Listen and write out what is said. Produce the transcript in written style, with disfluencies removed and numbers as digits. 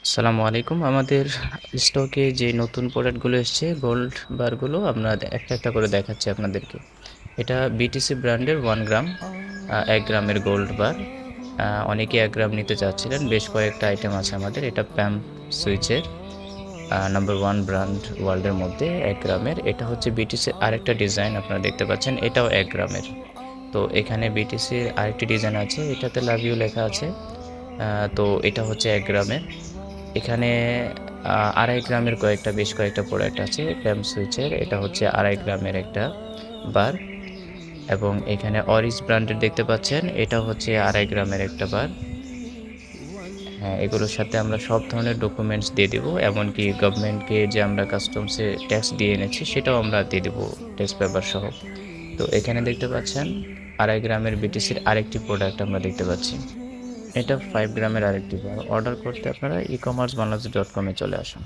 আসসালামু আলাইকুম। আমাদের স্টকে যে নতুন প্রোডাক্টগুলো এসছে গোল্ড বারগুলো আমরা একটা একটা করে দেখাচ্ছি আপনাদেরকে। এটা বিটিসি ব্র্যান্ডের 1 গ্রাম 1 গ্রামের গোল্ড বার। অনেকে 1 গ্রাম নিতে চাচ্ছিলেন, বেশ কয়েকটা আইটেম আছে আমাদের। এটা প্যাম্প সুইচের নাম্বার 1 ব্র্যান্ড ওয়ার্ল্ডের মধ্যে 1 গ্রামের। এটা হচ্ছে বিটিসির আরেকটা ডিজাইন আপনারা দেখতে পাচ্ছেন, এটাও 1 গ্রামের। তো এখানে বিটিসির আরেকটি ডিজাইন আছে, এটাতে লাভ ইউ লেখা আছে। তো এটা হচ্ছে 1 গ্রামের। এখানে 2.5 গ্রামের বেশ কয়েকটা প্রোডাক্ট আছে প্যাম্প সুইচের। এটা হচ্ছে 2.5 গ্রামের একটা বার। এবং এখানে অরিজ ব্র্যান্ডের দেখতে পাচ্ছেন, এটা হচ্ছে 2.5 গ্রামের একটা বার। হ্যাঁ, এগুলোর সাথে আমরা সব ধরনের ডকুমেন্টস দিয়ে দেবো, এমনকি গভর্নমেন্টকে যে আমরা কাস্টমসে ট্যাক্স দিয়ে এনেছি সেটাও আমরা দিয়ে দেবো, ট্যাক্স পেপার সহ। তো এখানে দেখতে পাচ্ছেন 2.5 গ্রামের বিটিসির আরেকটি প্রোডাক্ট আমরা দেখতে পাচ্ছি। এটা 5 গ্রামের আরেকটি বার। অর্ডার করতে আপনারা ecommerce bangladesh.com চলে আসুন।